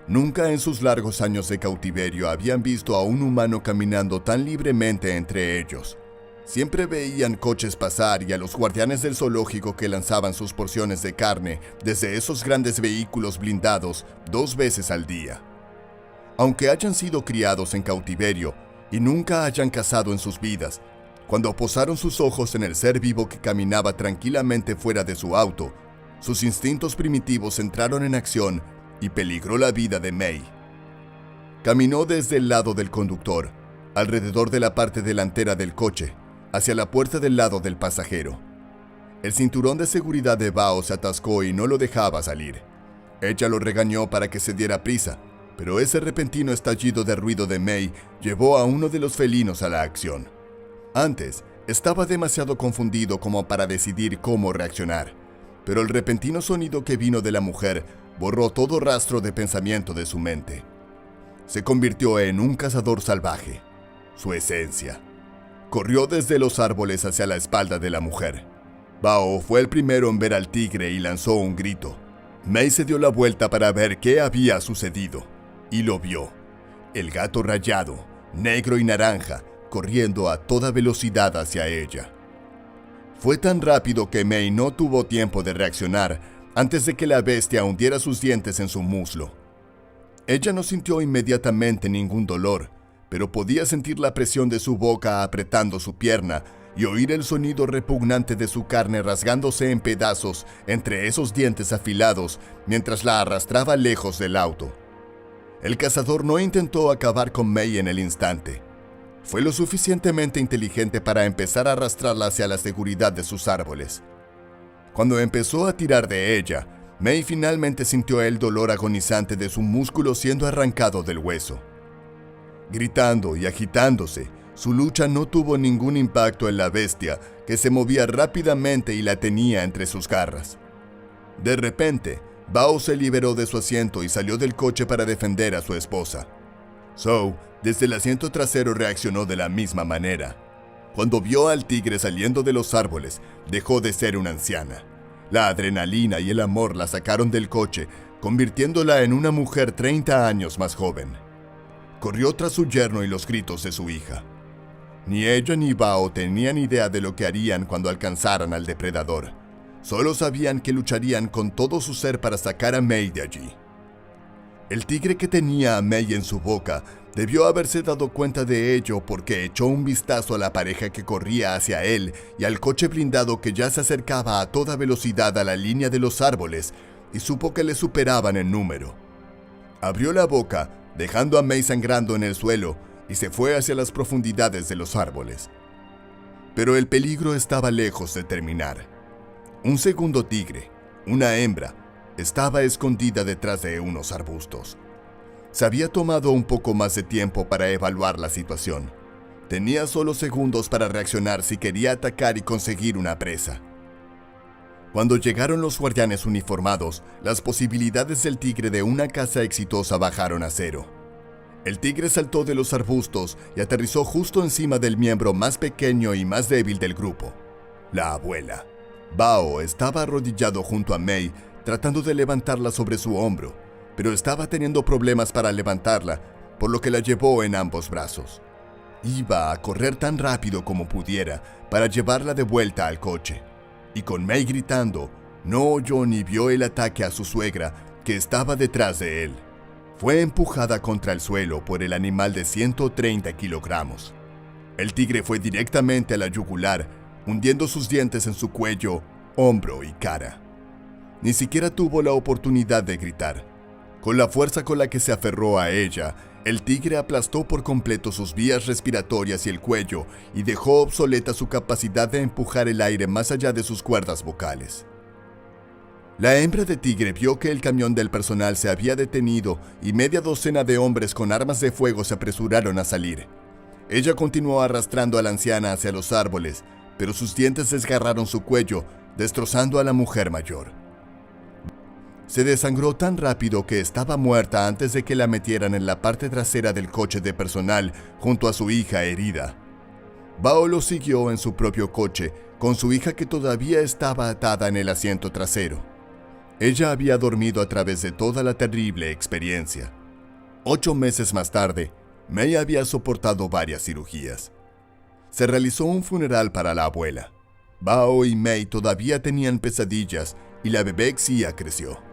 Nunca en sus largos años de cautiverio habían visto a un humano caminando tan libremente entre ellos. Siempre veían coches pasar y a los guardianes del zoológico que lanzaban sus porciones de carne desde esos grandes vehículos blindados 2 veces al día. Aunque hayan sido criados en cautiverio y nunca hayan cazado en sus vidas, cuando posaron sus ojos en el ser vivo que caminaba tranquilamente fuera de su auto, sus instintos primitivos entraron en acción y peligró la vida de May. Caminó desde el lado del conductor, alrededor de la parte delantera del coche, hacia la puerta del lado del pasajero. El cinturón de seguridad de Bao se atascó y no lo dejaba salir. Ella lo regañó para que se diera prisa, pero ese repentino estallido de ruido de May llevó a uno de los felinos a la acción. Antes, Estaba demasiado confundido como para decidir cómo reaccionar, pero el repentino sonido que vino de la mujer borró todo rastro de pensamiento de su mente. Se convirtió en un cazador salvaje, su esencia. Corrió desde los árboles hacia la espalda de la mujer. Bao fue el primero en ver al tigre y lanzó un grito. Mei se dio la vuelta para ver qué había sucedido, y lo vio. El gato rayado, negro y naranja, corriendo a toda velocidad hacia ella. Fue tan rápido que Mei no tuvo tiempo de reaccionar antes de que la bestia hundiera sus dientes en su muslo. Ella no sintió inmediatamente ningún dolor, pero podía sentir la presión de su boca apretando su pierna y oír el sonido repugnante de su carne rasgándose en pedazos entre esos dientes afilados mientras la arrastraba lejos del auto. El cazador no intentó acabar con Mei en el instante. Fue lo suficientemente inteligente para empezar a arrastrarla hacia la seguridad de sus árboles. Cuando empezó a tirar de ella, Mei finalmente sintió el dolor agonizante de su músculo siendo arrancado del hueso. Gritando y agitándose, su lucha no tuvo ningún impacto en la bestia, que se movía rápidamente y la tenía entre sus garras. De repente, Bao se liberó de su asiento y salió del coche para defender a su esposa. Zhou, desde el asiento trasero, reaccionó de la misma manera. Cuando vio al tigre saliendo de los árboles, dejó de ser una anciana. La adrenalina y el amor la sacaron del coche, convirtiéndola en una mujer 30 años más joven. Corrió tras su yerno y los gritos de su hija. Ni ella ni Bao tenían idea de lo que harían cuando alcanzaran al depredador. Solo sabían que lucharían con todo su ser para sacar a Mei de allí. El tigre que tenía a Mei en su boca debió haberse dado cuenta de ello porque echó un vistazo a la pareja que corría hacia él y al coche blindado que ya se acercaba a toda velocidad a la línea de los árboles y supo que le superaban en número. Abrió la boca, dejando a Mei sangrando en el suelo, y se fue hacia las profundidades de los árboles. Pero el peligro estaba lejos de terminar. Un segundo tigre, una hembra, estaba escondida detrás de unos arbustos. Se había tomado un poco más de tiempo para evaluar la situación. Tenía solo segundos para reaccionar si quería atacar y conseguir una presa. Cuando llegaron los guardianes uniformados, las posibilidades del tigre de una caza exitosa bajaron a cero. El tigre saltó de los arbustos y aterrizó justo encima del miembro más pequeño y más débil del grupo, la abuela. Bao estaba arrodillado junto a Mei, tratando de levantarla sobre su hombro, pero estaba teniendo problemas para levantarla, por lo que la llevó en ambos brazos. Iba a correr tan rápido como pudiera para llevarla de vuelta al coche, y con Mei gritando, no oyó ni vio el ataque a su suegra, que estaba detrás de él. Fue empujada contra el suelo por el animal de 130 kilogramos. El tigre fue directamente a la yugular, hundiendo sus dientes en su cuello, hombro y cara. Ni siquiera tuvo la oportunidad de gritar. Con la fuerza con la que se aferró a ella, el tigre aplastó por completo sus vías respiratorias y el cuello y dejó obsoleta su capacidad de empujar el aire más allá de sus cuerdas vocales. La hembra de tigre vio que el camión del personal se había detenido y media docena de hombres con armas de fuego se apresuraron a salir. Ella continuó arrastrando a la anciana hacia los árboles, pero sus dientes desgarraron su cuello, destrozando a la mujer mayor. Se desangró tan rápido que estaba muerta antes de que la metieran en la parte trasera del coche de personal junto a su hija herida. Bao lo siguió en su propio coche, con su hija que todavía estaba atada en el asiento trasero. Ella había dormido a través de toda la terrible experiencia. 8 meses más tarde, Mei había soportado varias cirugías. Se realizó un funeral para la abuela. Bao y Mei todavía tenían pesadillas y la bebé Xia creció.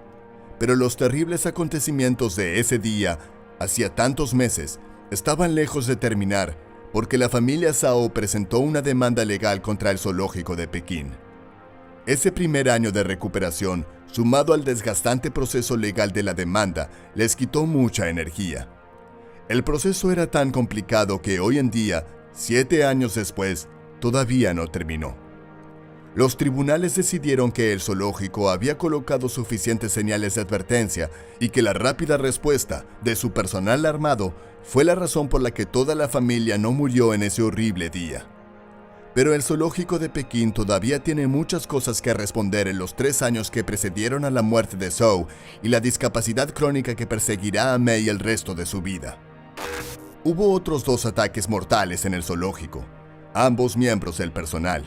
Pero los terribles acontecimientos de ese día, hacía tantos meses, estaban lejos de terminar porque la familia Zhao presentó una demanda legal contra el zoológico de Pekín. Ese primer año de recuperación, sumado al desgastante proceso legal de la demanda, les quitó mucha energía. El proceso era tan complicado que hoy en día, 7 años después, todavía no terminó. Los tribunales decidieron que el zoológico había colocado suficientes señales de advertencia y que la rápida respuesta de su personal armado fue la razón por la que toda la familia no murió en ese horrible día. Pero el zoológico de Pekín todavía tiene muchas cosas que responder en los 3 años que precedieron a la muerte de Zhou y la discapacidad crónica que perseguirá a Mei el resto de su vida. Hubo otros 2 ataques mortales en el zoológico, ambos miembros del personal,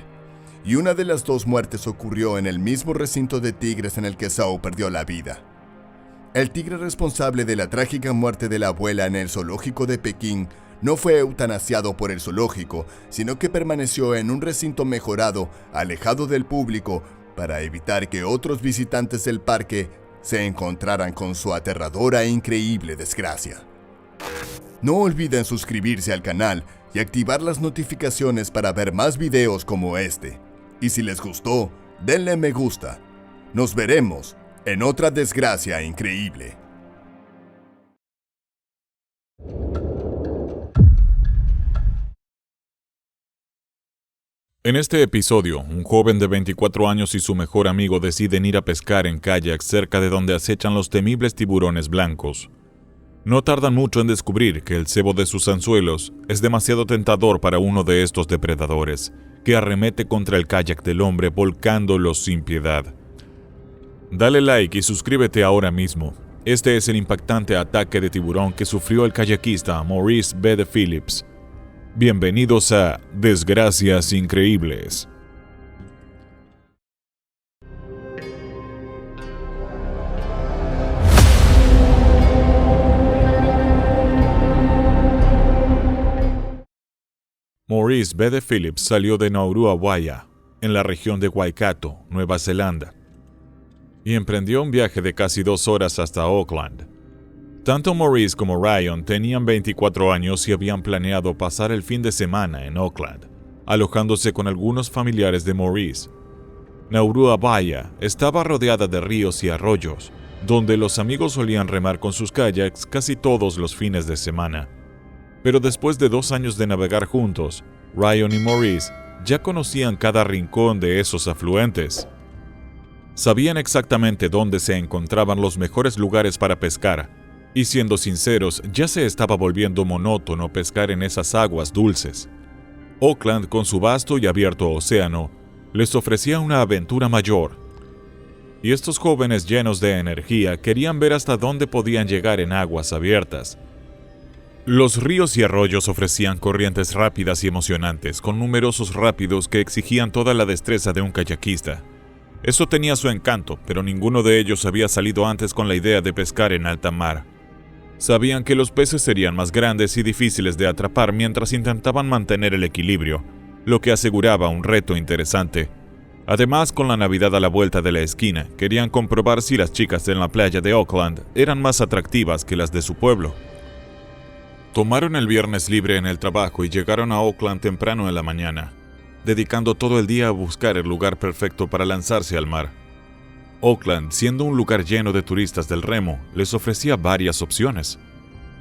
y una de las 2 muertes ocurrió en el mismo recinto de tigres en el que Zhou perdió la vida. El tigre responsable de la trágica muerte de la abuela en el zoológico de Pekín no fue eutanasiado por el zoológico, sino que permaneció en un recinto mejorado, alejado del público, para evitar que otros visitantes del parque se encontraran con su aterradora e increíble desgracia. No olviden suscribirse al canal y activar las notificaciones para ver más videos como este. Y si les gustó, denle me gusta. Nos veremos en otra desgracia increíble. En este episodio, un joven de 24 años y su mejor amigo deciden ir a pescar en kayaks cerca de donde acechan los temibles tiburones blancos. No tardan mucho en descubrir que el cebo de sus anzuelos es demasiado tentador para uno de estos depredadores, que arremete contra el kayak del hombre volcándolo sin piedad. Dale like y suscríbete ahora mismo. Este es el impactante ataque de tiburón que sufrió el kayakista Maurice B. Phillips. Bienvenidos a Desgracias Increíbles. Maurice B. Phillips salió de Nauru, Hawaii, en la región de Waikato, Nueva Zelanda, y emprendió un viaje de casi 2 horas hasta Auckland. Tanto Maurice como Ryan tenían 24 años y habían planeado pasar el fin de semana en Auckland, alojándose con algunos familiares de Maurice. Nauru, Hawaii estaba rodeada de ríos y arroyos, donde los amigos solían remar con sus kayaks casi todos los fines de semana. Pero después de 2 años de navegar juntos, Ryan y Maurice ya conocían cada rincón de esos afluentes. Sabían exactamente dónde se encontraban los mejores lugares para pescar, y siendo sinceros, ya se estaba volviendo monótono pescar en esas aguas dulces. Auckland, con su vasto y abierto océano, les ofrecía una aventura mayor. Y estos jóvenes llenos de energía querían ver hasta dónde podían llegar en aguas abiertas. Los ríos y arroyos ofrecían corrientes rápidas y emocionantes, con numerosos rápidos que exigían toda la destreza de un kayakista. Eso tenía su encanto, pero ninguno de ellos había salido antes con la idea de pescar en alta mar. Sabían que los peces serían más grandes y difíciles de atrapar mientras intentaban mantener el equilibrio, lo que aseguraba un reto interesante. Además, con la Navidad a la vuelta de la esquina, querían comprobar si las chicas en la playa de Auckland eran más atractivas que las de su pueblo. Tomaron el viernes libre en el trabajo y llegaron a Auckland temprano en la mañana, dedicando todo el día a buscar el lugar perfecto para lanzarse al mar. Auckland, siendo un lugar lleno de turistas del remo, les ofrecía varias opciones.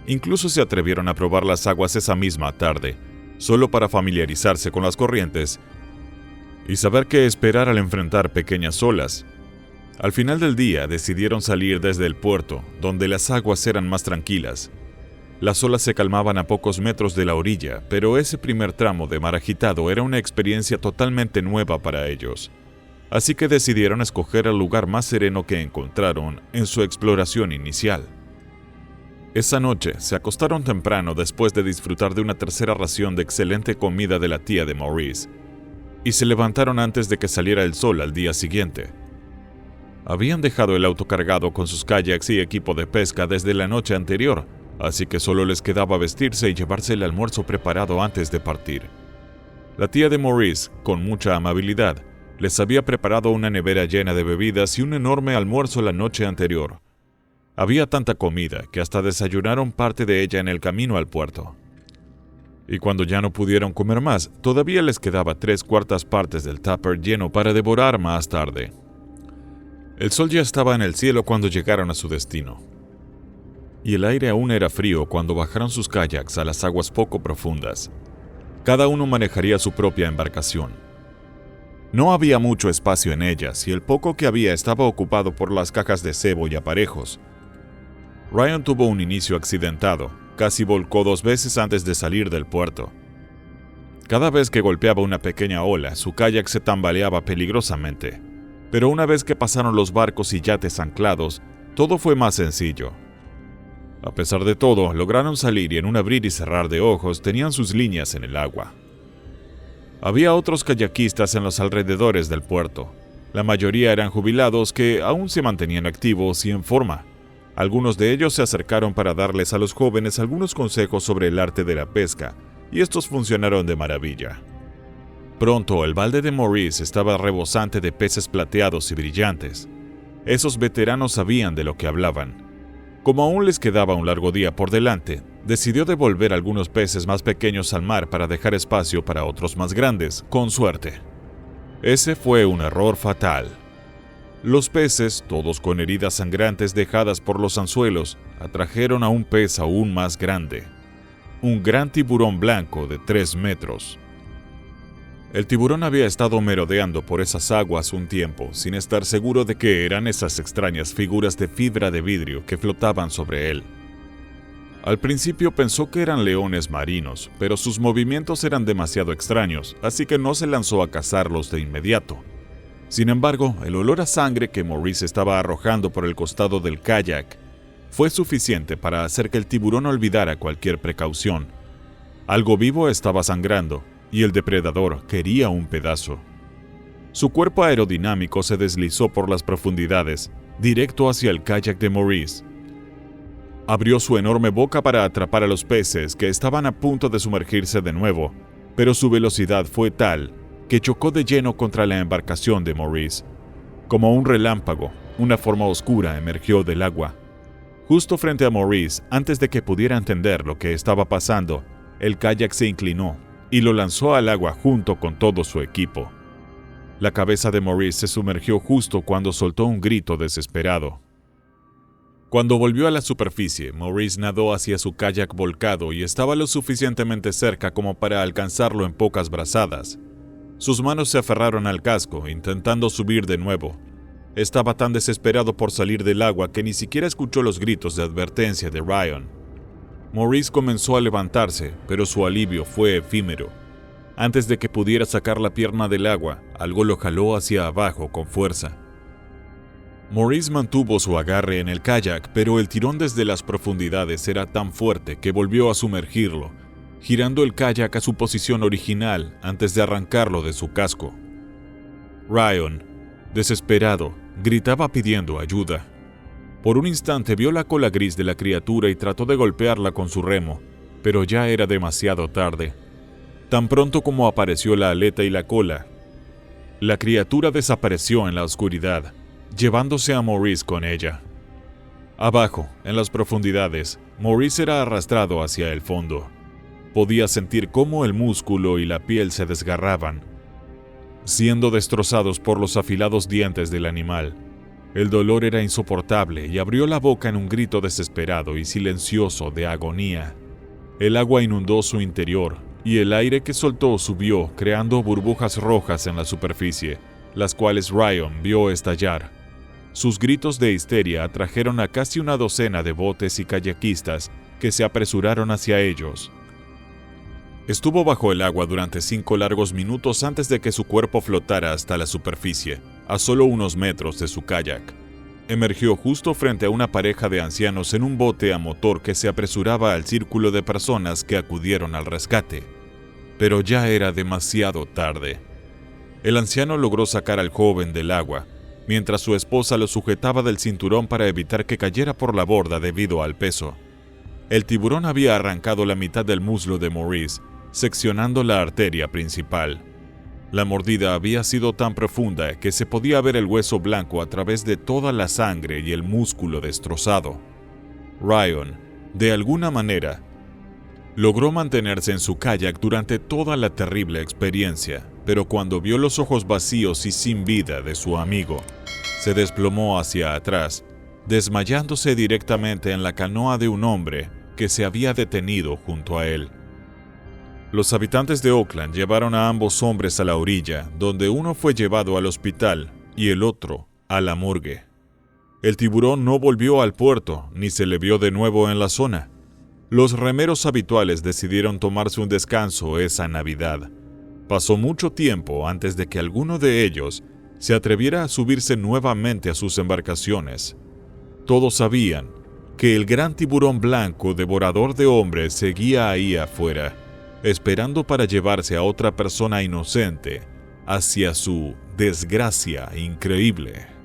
Incluso se atrevieron a probar las aguas esa misma tarde, solo para familiarizarse con las corrientes y saber qué esperar al enfrentar pequeñas olas. Al final del día decidieron salir desde el puerto, donde las aguas eran más tranquilas. Las olas se calmaban a pocos metros de la orilla, pero ese primer tramo de mar agitado era una experiencia totalmente nueva para ellos. Así que decidieron escoger el lugar más sereno que encontraron en su exploración inicial. Esa noche se acostaron temprano después de disfrutar de una tercera ración de excelente comida de la tía de Maurice, y se levantaron antes de que saliera el sol al día siguiente. Habían dejado el auto cargado con sus kayaks y equipo de pesca desde la noche anterior, así que solo les quedaba vestirse y llevarse el almuerzo preparado antes de partir. La tía de Maurice, con mucha amabilidad, les había preparado una nevera llena de bebidas y un enorme almuerzo la noche anterior. Había tanta comida que hasta desayunaron parte de ella en el camino al puerto. Y cuando ya no pudieron comer más, todavía les quedaba 3/4 partes del tupper lleno para devorar más tarde. El sol ya estaba en el cielo cuando llegaron a su destino, y el aire aún era frío cuando bajaron sus kayaks a las aguas poco profundas. Cada uno manejaría su propia embarcación. No había mucho espacio en ellas y el poco que había estaba ocupado por las cajas de cebo y aparejos. Ryan tuvo un inicio accidentado, casi volcó 2 veces antes de salir del puerto. Cada vez que golpeaba una pequeña ola, su kayak se tambaleaba peligrosamente. Pero una vez que pasaron los barcos y yates anclados, todo fue más sencillo. A pesar de todo, lograron salir y en un abrir y cerrar de ojos tenían sus líneas en el agua. Había otros kayakistas en los alrededores del puerto. La mayoría eran jubilados que aún se mantenían activos y en forma. Algunos de ellos se acercaron para darles a los jóvenes algunos consejos sobre el arte de la pesca, y estos funcionaron de maravilla. Pronto el balde de Maurice estaba rebosante de peces plateados y brillantes. Esos veteranos sabían de lo que hablaban. Como aún les quedaba un largo día por delante, decidió devolver algunos peces más pequeños al mar para dejar espacio para otros más grandes, con suerte. Ese fue un error fatal. Los peces, todos con heridas sangrantes dejadas por los anzuelos, atrajeron a un pez aún más grande. Un gran tiburón blanco de 3 metros. El tiburón había estado merodeando por esas aguas un tiempo, sin estar seguro de qué eran esas extrañas figuras de fibra de vidrio que flotaban sobre él. Al principio pensó que eran leones marinos, pero sus movimientos eran demasiado extraños, así que no se lanzó a cazarlos de inmediato. Sin embargo, el olor a sangre que Maurice estaba arrojando por el costado del kayak fue suficiente para hacer que el tiburón olvidara cualquier precaución. Algo vivo estaba sangrando, y el depredador quería un pedazo. Su cuerpo aerodinámico se deslizó por las profundidades, directo hacia el kayak de Maurice. Abrió su enorme boca para atrapar a los peces que estaban a punto de sumergirse de nuevo, pero su velocidad fue tal que chocó de lleno contra la embarcación de Maurice. Como un relámpago, una forma oscura emergió del agua. Justo frente a Maurice, antes de que pudiera entender lo que estaba pasando, el kayak se inclinó y lo lanzó al agua junto con todo su equipo. La cabeza de Maurice se sumergió justo cuando soltó un grito desesperado. Cuando volvió a la superficie, Maurice nadó hacia su kayak volcado y estaba lo suficientemente cerca como para alcanzarlo en pocas brazadas. Sus manos se aferraron al casco, intentando subir de nuevo. Estaba tan desesperado por salir del agua que ni siquiera escuchó los gritos de advertencia de Ryan. Maurice comenzó a levantarse, pero su alivio fue efímero. Antes de que pudiera sacar la pierna del agua, algo lo jaló hacia abajo con fuerza. Maurice mantuvo su agarre en el kayak, pero el tirón desde las profundidades era tan fuerte que volvió a sumergirlo, girando el kayak a su posición original antes de arrancarlo de su casco. Ryan, desesperado, gritaba pidiendo ayuda. Por un instante vio la cola gris de la criatura y trató de golpearla con su remo, pero ya era demasiado tarde. Tan pronto como apareció la aleta y la cola, la criatura desapareció en la oscuridad, llevándose a Maurice con ella. Abajo, en las profundidades, Maurice era arrastrado hacia el fondo. Podía sentir cómo el músculo y la piel se desgarraban, siendo destrozados por los afilados dientes del animal. El dolor era insoportable y abrió la boca en un grito desesperado y silencioso de agonía. El agua inundó su interior y el aire que soltó subió, creando burbujas rojas en la superficie, las cuales Ryan vio estallar. Sus gritos de histeria atrajeron a casi una docena de botes y kayakistas que se apresuraron hacia ellos. Estuvo bajo el agua durante 5 largos minutos antes de que su cuerpo flotara hasta la superficie, a solo unos metros de su kayak. Emergió justo frente a una pareja de ancianos en un bote a motor que se apresuraba al círculo de personas que acudieron al rescate. Pero ya era demasiado tarde. El anciano logró sacar al joven del agua, mientras su esposa lo sujetaba del cinturón para evitar que cayera por la borda debido al peso. El tiburón había arrancado la mitad del muslo de Maurice, seccionando la arteria principal. La mordida había sido tan profunda que se podía ver el hueso blanco a través de toda la sangre y el músculo destrozado. Ryan, de alguna manera, logró mantenerse en su kayak durante toda la terrible experiencia, pero cuando vio los ojos vacíos y sin vida de su amigo, se desplomó hacia atrás, desmayándose directamente en la canoa de un hombre que se había detenido junto a él. Los habitantes de Oakland llevaron a ambos hombres a la orilla, donde uno fue llevado al hospital y el otro a la morgue. El tiburón no volvió al puerto, ni se le vio de nuevo en la zona. Los remeros habituales decidieron tomarse un descanso esa Navidad, Pasó mucho tiempo antes de que alguno de ellos se atreviera a subirse nuevamente a sus embarcaciones. Todos sabían que el gran tiburón blanco devorador de hombres seguía ahí afuera, esperando para llevarse a otra persona inocente hacia su desgracia increíble.